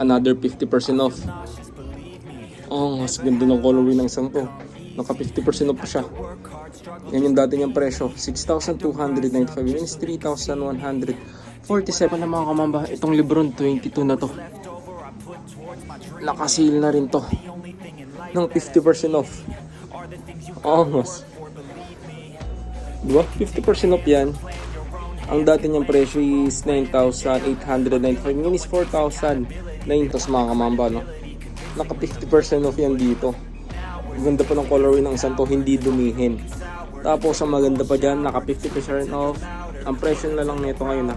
Another 50% off. Oh, mas ganda ng colorway ng isang to. Naka 50% off pa siya. Yan yung dati niyang presyo. 6,295 minus 3,147 na mga kamamba. Itong Lebron 22 na to. Naka-sale na rin to. Ng 50% off. Oh, mas. Diba? 50% off yan. Ang dati niyang presyo is 9,895 minus 4,009 mga kamamba, no? Naka 50% off yan dito. Ganda pa ng colorway ng isang to, hindi dumihin. Tapos ang maganda pa dyan, naka 50% off. Ang presyo na lang nito ngayon,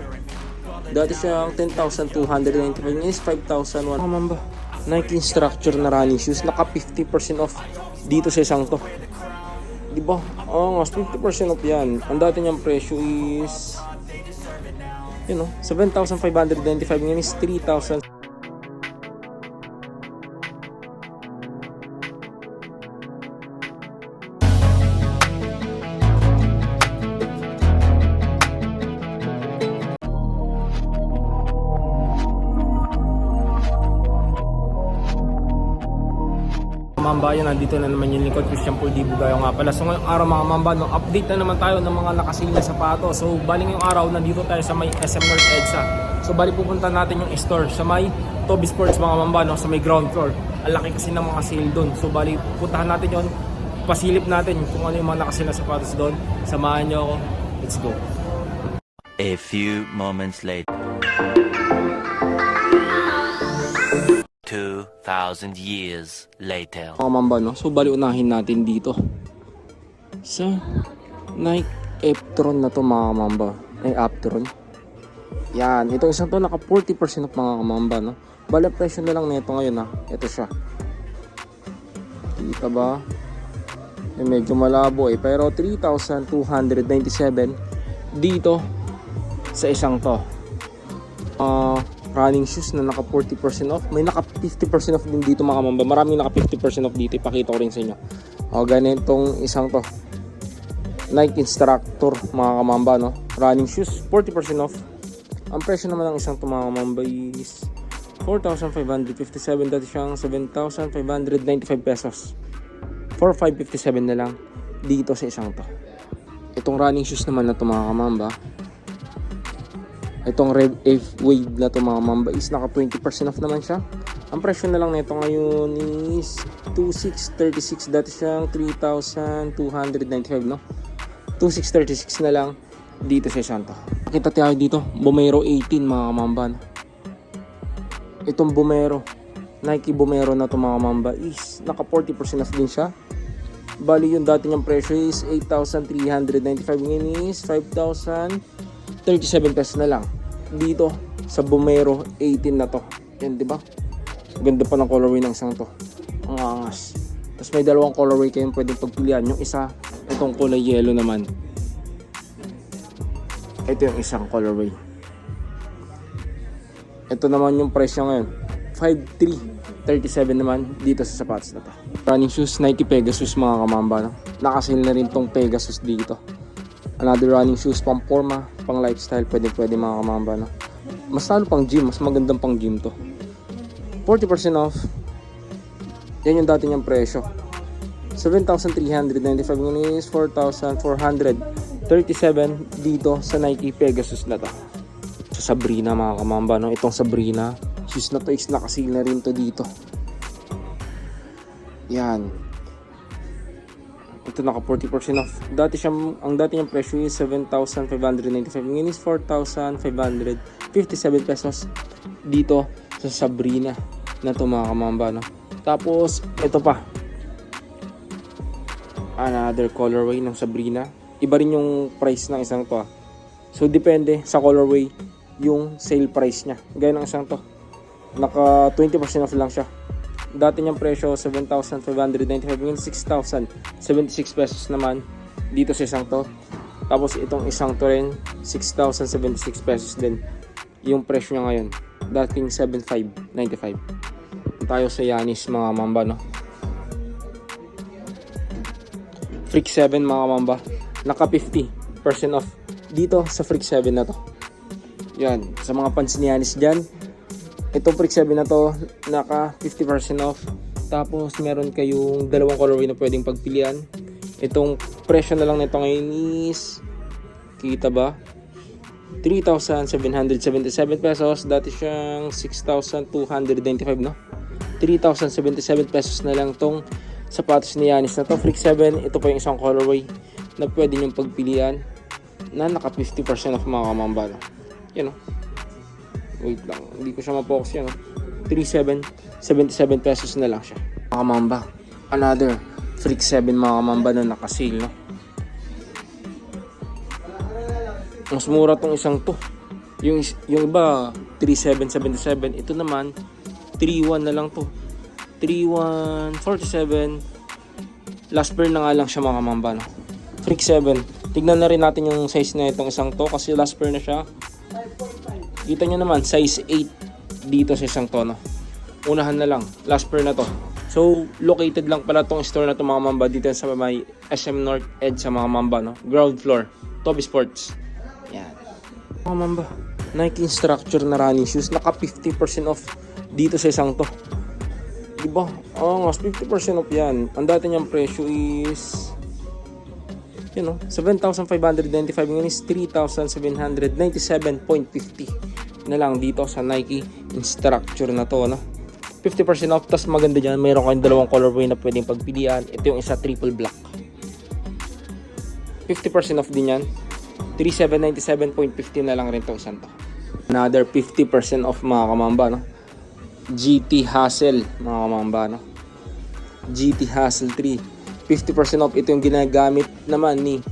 dati siyang 10,295 minus 5,001 mga kamamba. Nike structure na running shoes, naka 50% off dito sa isang to. Diba? Oh, mas 50% off yan. Ang dati niyang presyo is 7,595 minus 3,000. Mamba, yun, nandito na naman yung lingkod, Christian Paul Di Bugayo nga pala. So ngayong araw mga mamba, no, update na naman tayo ng mga nakasil na sapatos. So bali ngayong araw, nandito tayo sa may SM North EDSA. So bali pupunta natin yung store sa may Toby Sports mga mamba, no, sa may ground floor. Ang laki kasi ng mga sale doon. So bali puntahan natin yon, pasilip natin kung ano yung mga nakasil na sapatos doon. Samahan nyo ako, let's go. A few moments later. 2,000 years later. Mga mamba, no? So bali unahin natin dito sa Nike Aptron na to mga mamba. Aptron. Yan, itong isang to naka 40% off mga mamba, no? Bali presyo na lang nito ngayon, ito siya. Kita ba? Medyo malabo pero 3,297 dito sa isang to. Running shoes na naka 40% off. May naka 50% off din dito mga mamba. Maraming naka 50% off dito. Ipakita ko rin sa inyo. Ganitong isang to. Nike Instructor mga kamamba, no? Running shoes, 40% off. Ang presyo naman ng isang to mga kamamba is 4,557. Dati siyang 7,595 pesos. 4,557 na lang dito sa isang to. Itong running shoes naman na to mga kamamba, itong Red F Wave na to mga mamba is naka 20% off naman siya. Ang presyo na lang nito ngayon is 2,636. Dati siyang 3,295, no? 2,636 na lang dito sa isang to. Nakita tayo dito, Vomero 18 mga mamba, no? Itong Vomero, Nike Vomero na to mga mamba is naka 40% off din siya. Bali yung dati niyang presyo is 8,395. Ngayon is 5,037 pesos na lang dito sa Vomero 18 na to. Yan, di ba? Ganda pa ng colorway ng isang to. Ang angas. Tapos may dalawang colorway kayong pwedeng pagpilian. Yung isa, itong kulay yellow naman. Ito yung isang colorway. Ito naman yung price niya ngayon. 5,337 naman dito sa sapatos na to. Running shoes, Nike Pegasus mga kamamba, no? Nakasale na rin tong Pegasus dito. Another running shoes, pang forma, pang lifestyle, pwede mga kamamba, no? Mas lalo pang gym, mas magandang pang gym to. 40% off. Yan yung dati niyang presyo. 7,395 ngayon is 4,437 dito sa Nike Pegasus na to. Sa Sabrina mga kamamba, no? Itong Sabrina shoes na to is nakasale na rin to dito. Yan. Ito naka 40% off. Ang dati niyang presyo is 7,595. Ngayon is 4,557 pesos dito sa Sabrina na to mga kamamba, no? Tapos ito pa, another colorway ng Sabrina. Iba rin yung price ng isang to, So depende sa colorway yung sale price niya. Gaya ng isang to, naka 20% off lang siya. Dati niyang presyo 7,595, ngayon 6,076 pesos naman dito sa isang to. Tapos itong isang to rin 6,076 pesos din yung presyo niya ngayon. Dating 7,595. Tayo sa Yanis mga mamba, no? Freak 7 mga mamba, naka 50% off dito sa Freak 7 na to. Yan, sa mga fans ni Yanis dyan, Itong Freak 7 na to, naka 50% off. Tapos meron kayong dalawang colorway na pwedeng pagpilian. Itong presyo na lang nito ngayon is, kita ba? 3,777 pesos. Dati siyang 6,295, no? 3,077 pesos na lang tong sapatos ni Yanis na to. Freak 7, ito pa yung isang colorway na pwede nyong pagpilian na naka 50% off mga kamamba, no? Yan, no? Wait lang, hindi ko siya ma-focus yan, no? 3,777 pesos na lang siya mga kamamba. Another Freak 7 mga kamamba na naka-sale, no? Mas mura tong isang to. Yung iba 3,777, ito naman 3,1 na lang to. 3,147. Last pair na nga lang siya mga kamamba, no? Freak 7. Tignan na rin natin yung size na itong isang to kasi last pair na siya. Kita nyo naman size 8 dito sa isang to, no? Unahan na lang, last pair na to. So located lang pala tong store na to mga mamba dito sa may SM North Edge sa mga mamba, no? Ground floor, Toby Sports. Yan mga mamba, Nike Instructure na running shoes, naka 50% off dito sa isang to. Diba? Mas 50% off yan. Ang dati niyang presyo is, you know, 7,595. Ngayon is 3,797.50 na lang dito sa Nike Instructure na to, no? 50% off. Tas maganda dyan, mayroon kayong dalawang colorway na pwedeng pagpilian. Ito yung isa triple black, 50% off din yan. 3,797.50 na lang rin to isang to. Another 50% off mga kamamba, no? GT Hustle mga kamamba, no? GT Hustle 3, 50% off. Ito yung ginagamit naman ni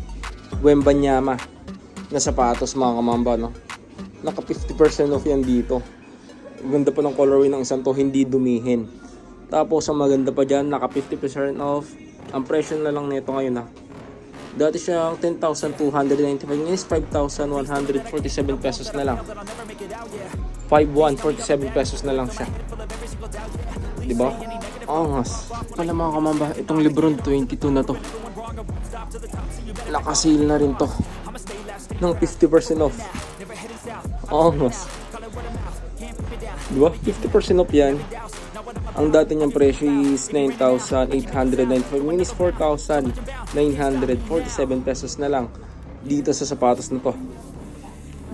Wembanyama na sapatos mga kamamba, no? Naka 50% off yan dito. Ganda pa ng colorway ng isang to, hindi dumihin. Tapos ang maganda pa dyan, naka 50% off. Ang presyo na lang nito ngayon, ha? Dati siyang 10,295, ngayon is 5,147 pesos na lang. 5,147 pesos na lang siya. Diba? Angas. Pala mga kamamba, itong Lebron 22 na to, naka-sale na rin to ng 50% off. Angas. Diba? 50% off yan. Ang dati niyang presyo is 9,895, ngayon is 4,947 pesos na lang dito sa sapatos na to.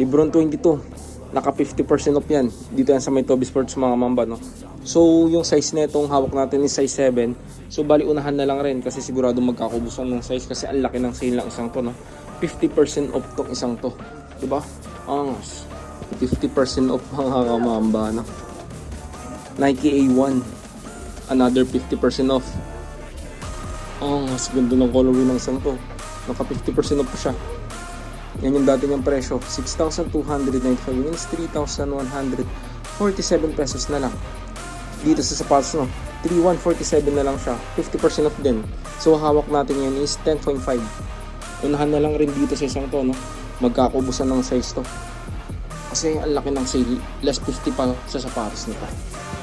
Lebron 22, naka 50% off yan. Dito yan sa may Toby Sports mga mamba, no? So yung size na itong hawak natin is size 7. So bali unahan na lang rin kasi sigurado magkakabusan ng size kasi ang laki ng sale ng isang to, no? 50% off tong isang to, diba? Angas. 50% off mga mamba, no? Nike A1, another 50% off. Mas ganda ng colorway ng isang to. Naka 50% off pa siya. Yan yung dati niyang presyo, 6,295, means 3,147 pesos na lang. Dito sa sapatos, no? 3,147 na lang siya, 50% off din. So hawak natin yan is 10.5. Unahan na lang rin dito sa isang to, no? Magkakaubusan ng size to kasi ang laki ng sale, less 50 pa sa sapatos nito.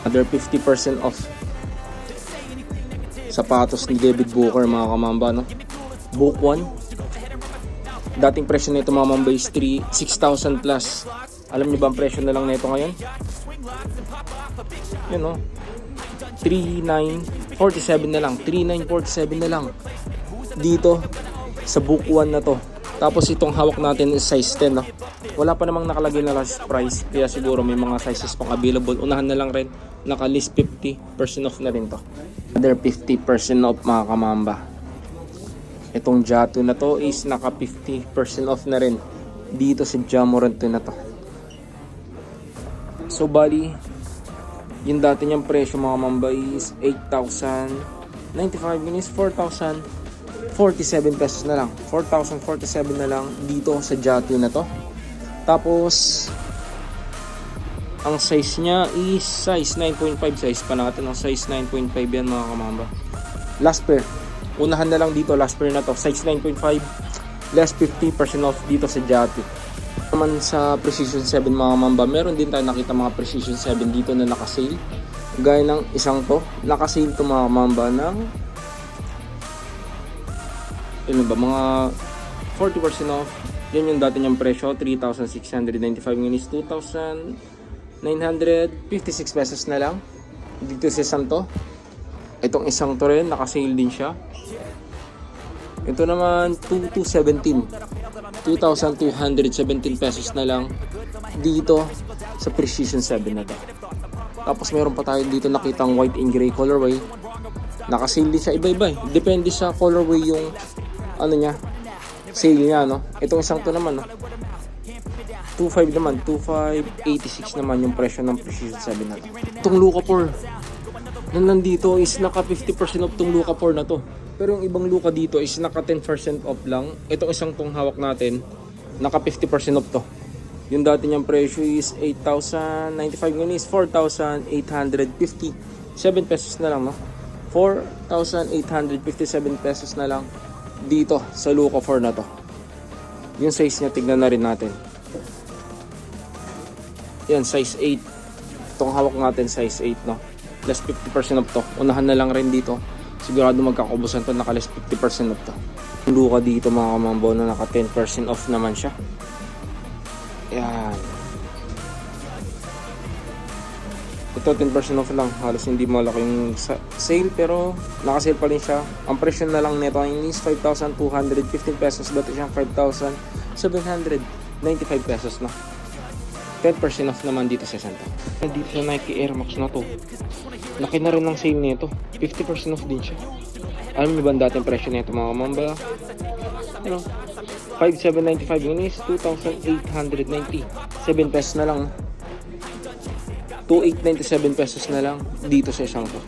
Other 50% off sapatos ni David Booker mga kamamba, no? Book 1, dating presyo nito mga mamba is 6,000 plus. Alam niyo ba ang presyo na lang nito ngayon? Yun, no? 3,947 na lang, 3,947 na lang dito sa Book 1 na to. Tapos itong hawak natin is size 10, no? Wala pa namang nakalagay na last price, kaya siguro may mga sizes pang available. Unahan na lang rin, naka list 50% off na rin to. Other 50% off mga kamamba. Itong Jato na to is naka 50% off na rin dito sa Jamorant na to. So bali, yung dati niyang presyo mga kamamba is 8,095, minus 4,047 pesos na lang. 4,047 na lang dito sa Jato na to. Tapos ang size niya is size 9.5, size pa natin ang size 9.5 yan mga kamamba. Last pair, unahan na lang dito, last pair na to, size 9.5, less 50% off dito sa Jato. Naman sa Precision 7 mga kamamba, meron din tayo nakita mga Precision 7 dito na naka-sale. Gaya ng isang to, naka-sale to mga kamamba ng mga 40% off. Yan yung dati niyang presyo, 3,695, ngayon is 2,995 956 pesos na lang. Dito sa isang to. Itong isang to rin, naka-sale din siya. Ito naman, 2217. 2,217 pesos na lang. Dito sa Precision 7 na to. Tapos meron pa tayo dito nakitang white and gray colorway. Naka-sale din siya, iba-iba eh. Depende sa colorway yung ano niya, sale niya, no? Itong isang to naman, no? 2.5 naman, 2.586 naman yung presyo ng Precision 7 na to. Itong Luca 4 na nandito is naka 50% off tong Luca 4 na to. Pero yung ibang Luca dito is naka 10% off lang. Itong isang tong hawak natin, naka 50% off to. Yung dati niyang presyo is 8,095, ngayon is 4,857 pesos na lang, no? 4,857 pesos na lang dito sa Luca 4 na to. Yung size niya, tignan na rin natin. Yan, size 8. Itong hawak natin, size 8, no? Less 50% off to. Unahan na lang rin dito. Sigurado magkakabusan to, naka less 50% off to. Yung Luca dito mga kamambaw na naka 10% off naman siya. Yan. Ito 10% off lang. Halos hindi malaki yung sale pero naka-sale pa rin siya. Ang presyo na lang nito is 5,215 pesos. Dati siyang 5,795 pesos na. 10% off naman dito sa Santa. Dito sa Nike Air Max na to. Laki na rin ng sale nito. 50% off din siya. Alam niyo ba ang dating presyo nito mga kamamba? Ano? 5,795 yun is 2,897 pesos na lang. 2,897 pesos na lang dito sa isang to.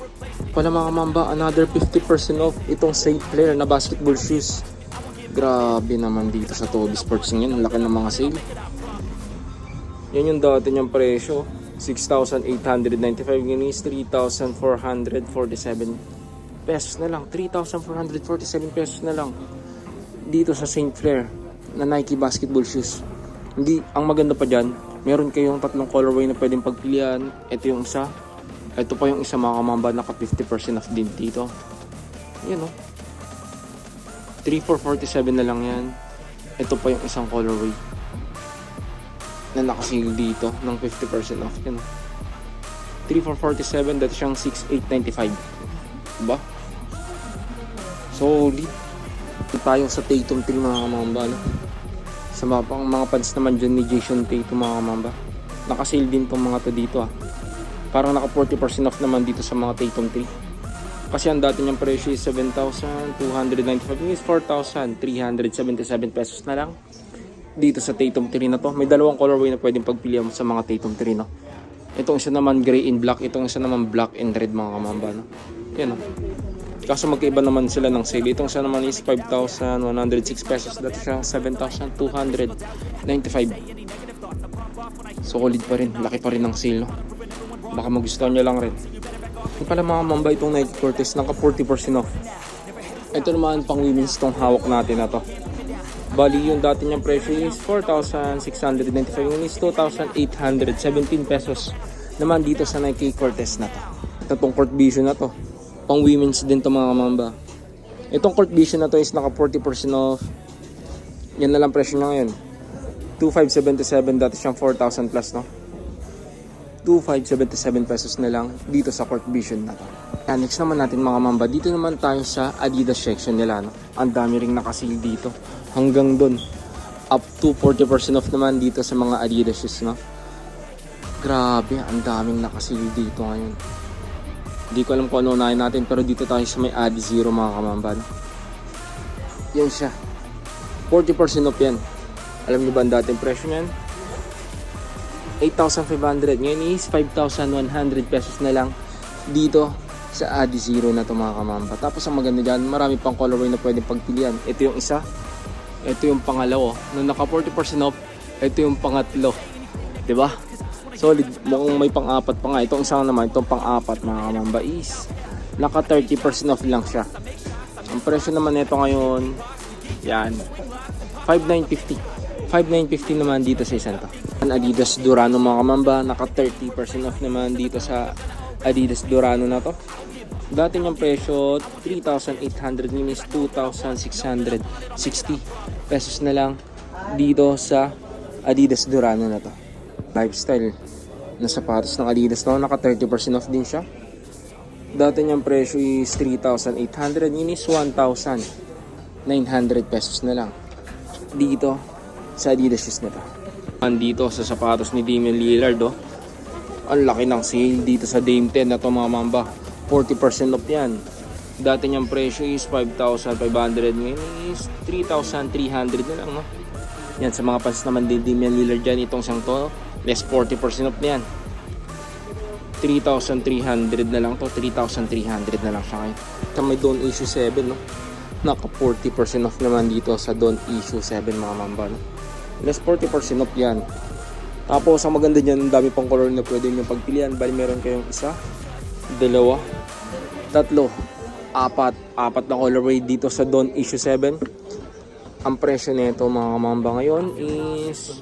Pala mga kamamba, another 50% off itong St. Clair na basketball shoes. Grabe naman dito sa Toby Sports ngayon. Ang laki ng mga sale. Yan yung dati niyang presyo. 6,895 yun is 3,447 pesos na lang. 3,447 pesos na lang dito sa St. Clair na Nike basketball shoes. Hindi, ang maganda pa dyan, meron kayong tatlong colorway na pwedeng pagpilian. Ito yung isa. Ito pa yung isa mga kamamba, naka 50% off din dito. Yan o. 3,447 na lang yan. Ito pa yung isang colorway na naka-sale dito ng 50% off. Yan o. 3,447, dati siyang 6,895. Diba? Solid. Tayo sa Tatum 3 mga kamamba, no? Sa mga fans naman dyan ni Jason Tatum mga kamamba, naka-sale din tong mga to dito parang naka 40% off naman dito sa mga Tatum 3 kasi ang dati niyang presyo is 7,295 is 4,377 pesos na lang dito sa Tatum 3 na to. May dalawang colorway na pwedeng pagpilian sa mga Tatum 3, no? Itong isa naman gray and black, itong isa naman black and red mga kamamba, no? Yan, no? Kaso magkaiba naman sila ng sale. Itong isa naman is 5,106 pesos. Dati siya 7,295. Solid pa rin. Laki pa rin ng sale, no? Baka magustuhan nyo lang rin. Yung pala mga mamba, itong Nike Cortez naka 40% off. Ito naman pang women's tong hawak natin na to. Bali yung dati niyang presyo is 4,695. Yung is 2,817 pesos naman dito sa Nike Cortez na to. Ito tong Court Vision na to. Pang women's din to mga kamamba. Itong Court Vision na to is naka 40% off. Yan na lang presyo niya ngayon. 2,577, dati siyang 4,000 plus, no? 2,577 pesos na lang dito sa Court Vision na to. And next naman natin mga kamamba, dito naman tayo sa Adidas section nila, no? Ang dami ring naka-sale dito. Hanggang dun. Up to 40% off naman dito sa mga Adidas shoes, no? Grabe, ang daming naka-sale dito ngayon. Hindi ko alam kung ano unahin natin, pero dito tayo sa may Adizero mga kamamba, no? Yan siya. 40% off yan. Alam niyo ba ang dating presyo niyan? 8,500. Ngayon is 5,100 pesos na lang dito sa Adizero na to mga kamamba. Tapos ang maganda dyan, marami pang colorway na pwedeng pagpilian. Ito yung isa. Ito yung pangalawa. Nung naka 40% off, ito yung pangatlo. Diba? Solid. Mukhang may pang-apat pa nga. Itong isang naman, itong pang-apat mga kamamba is naka 30% off lang siya. Ang presyo naman nito ngayon, yan, 5,950. 5,950 naman dito sa isang to. Ang Adidas Durano mga kamamba, naka 30% off naman dito sa Adidas Durano na to. Dati niyang presyo 3,800, minus 2,660 pesos na lang dito sa Adidas Durano na to. Lifestyle. na sapatos ng Adidas, no? Naka 30% off din siya. Dati niyang presyo is 3,800, yun is 1,900 pesos na lang dito sa Adidas shoes na to. Andito sa sapatos ni Damian Lillard, oh. Ang laki ng sale dito sa Dame 10 na to mga mamba. 40% off yan. Dati niyang presyo is 5,500, ngayon is 3,300 na lang, no? Yan, sa mga fans naman din Damian Lillard dyan, itong sang to, less 40% off na yan. 3,300 na lang to, 3,300 na lang siya ngayon. Sa may Don Issue 7, no? Naka 40% off naman dito sa Don Issue 7 mga mamba, no? Less 40% off yan. Tapos ang maganda dyan, ang dami pang color na pwede nyo pagpilian. Bali meron kayong isa, dalawa, tatlo, apat na colorway dito sa Don Issue 7. Ang presyo nito mga mamba ngayon is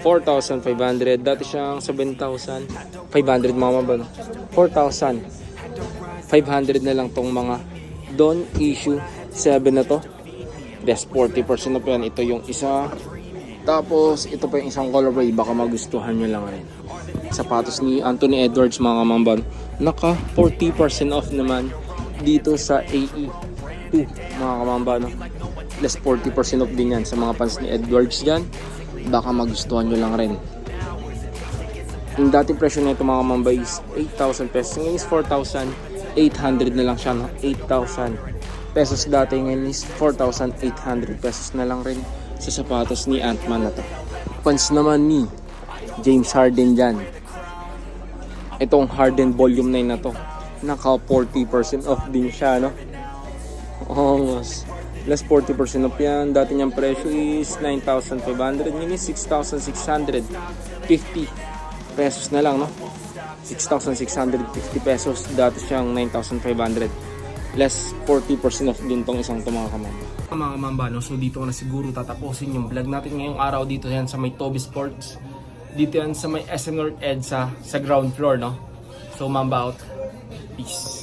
4,500. Dati siyang 7,500 mga mamba, no? 4,500 na lang tong mga Don Issue 7 na to. Less 40% off yan. Ito yung isa. Tapos ito pa yung isang colorway, baka magustuhan nyo lang rin. Sapatos ni Anthony Edwards mga mamba, naka 40% off naman dito sa AE2 mga kamamba, no? Less 40% off din yan sa mga fans ni Edwards dyan, baka magustuhan nyo lang rin. Yung dating presyo na ito mga kamamba is 8,000 pesos, ngayon is 4,800 na lang siya, no? 8,000 pesos dati, ngayon is 4,800 pesos na lang rin sa sapatos ni Ant-Man na to. Fans naman ni James Harden dyan, itong Harden Volume 9 na to, naka 40% off din siya, no? Almost less 40% off yan. Dati niyang presyo is 9,500, ngayon is 6,650 pesos na lang, no? 6,650 pesos. Dati siyang 9,500. Less 40% off din tong isang to mga kamamba. Mga kamamba, no? So dito ko na siguro tatapusin yung vlog natin ngayong araw dito yan sa may Toby Sports. Dito yan sa may SM North EDSA sa ground floor, no? So mamba out. Peace.